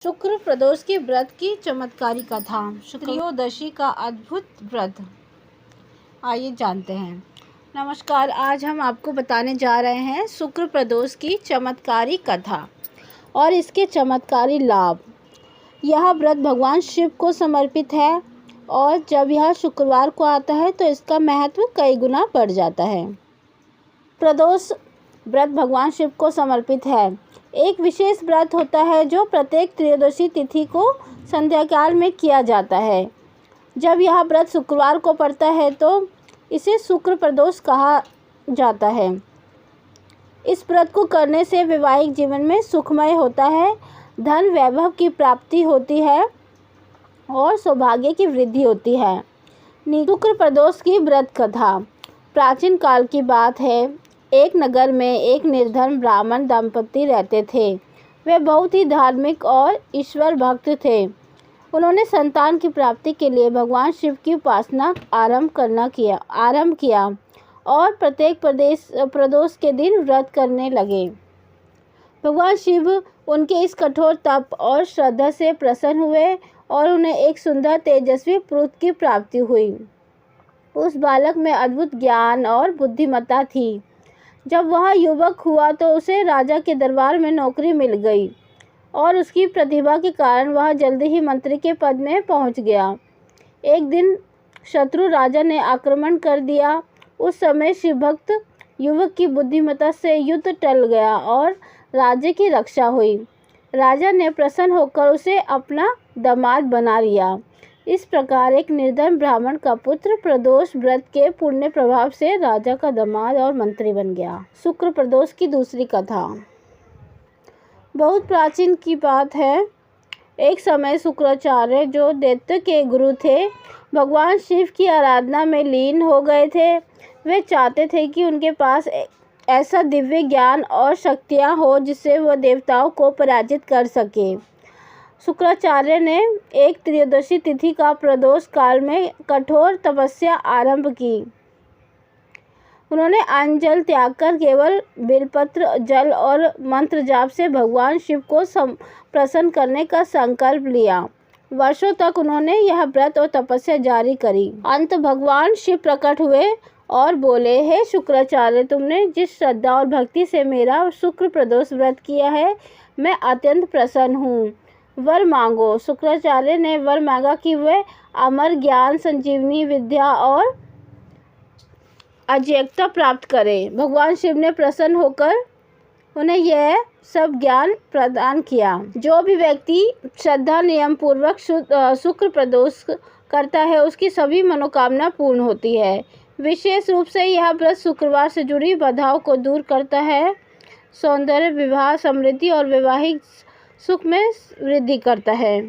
शुक्र प्रदोष के व्रत की चमत्कारी कथा। त्रयोदशी का अद्भुत व्रत, आइए जानते हैं। नमस्कार, आज हम आपको बताने जा रहे हैं शुक्र प्रदोष की चमत्कारी कथा और इसके चमत्कारी लाभ। यह व्रत भगवान शिव को समर्पित है और जब यह शुक्रवार को आता है तो इसका महत्व कई गुना बढ़ जाता है। प्रदोष व्रत भगवान शिव को समर्पित है। एक विशेष व्रत होता है जो प्रत्येक त्रयोदशी तिथि को संध्याकाल में किया जाता है। जब यह व्रत शुक्रवार को पड़ता है तो इसे शुक्र प्रदोष कहा जाता है। इस व्रत को करने से वैवाहिक जीवन में सुखमय होता है, धन वैभव की प्राप्ति होती है और सौभाग्य की वृद्धि होती है। शुक्र प्रदोष की व्रत कथा प्राचीन काल की बात है। एक नगर में एक निर्धन ब्राह्मण दंपति रहते थे। वे बहुत ही धार्मिक और ईश्वर भक्त थे। उन्होंने संतान की प्राप्ति के लिए भगवान शिव की उपासना आरंभ किया और प्रत्येक प्रदोष के दिन व्रत करने लगे। भगवान शिव उनके इस कठोर तप और श्रद्धा से प्रसन्न हुए और उन्हें एक सुंदर तेजस्वी पुत्र की प्राप्ति हुई। उस बालक में अद्भुत ज्ञान और बुद्धिमत्ता थी। जब वह युवक हुआ तो उसे राजा के दरबार में नौकरी मिल गई और उसकी प्रतिभा के कारण वह जल्दी ही मंत्री के पद में पहुंच गया। एक दिन शत्रु राजा ने आक्रमण कर दिया। उस समय शिवभक्त युवक की बुद्धिमत्ता से युद्ध टल गया और राज्य की रक्षा हुई। राजा ने प्रसन्न होकर उसे अपना दामाद बना लिया। इस प्रकार एक निर्धन ब्राह्मण का पुत्र प्रदोष व्रत के पुण्य प्रभाव से राजा का दामाद और मंत्री बन गया। शुक्र प्रदोष की दूसरी कथा बहुत प्राचीन की बात है। एक समय शुक्राचार्य, जो दैत्य के गुरु थे, भगवान शिव की आराधना में लीन हो गए थे। वे चाहते थे कि उनके पास ऐसा दिव्य ज्ञान और शक्तियाँ हो जिससे वह देवताओं को पराजित कर सके। शुक्राचार्य ने एक त्रयोदशी तिथि का प्रदोष काल में कठोर तपस्या आरंभ की। उन्होंने अन्न जल त्याग कर केवल बेलपत्र, जल और मंत्र जाप से भगवान शिव को प्रसन्न करने का संकल्प लिया। वर्षों तक उन्होंने यह व्रत और तपस्या जारी करी। अंत भगवान शिव प्रकट हुए और बोले, हे शुक्राचार्य, तुमने जिस श्रद्धा और भक्ति से मेरा शुक्र प्रदोष व्रत किया है, मैं अत्यंत प्रसन्न हूँ। वर मांगो। शुक्राचार्य ने वर मांगा कि वे अमर ज्ञान, संजीवनी विद्या और अजेयता प्राप्त करें। भगवान शिव ने प्रसन्न होकर उन्हें यह सब ज्ञान प्रदान किया। जो भी व्यक्ति श्रद्धा नियम पूर्वक शुक्र प्रदोष करता है उसकी सभी मनोकामना पूर्ण होती है। विशेष रूप से यह व्रत शुक्रवार से जुड़ी बाधाओं को दूर करता है, सौंदर्य, विवाह, समृद्धि और वैवाहिक सुख में वृद्धि करता है।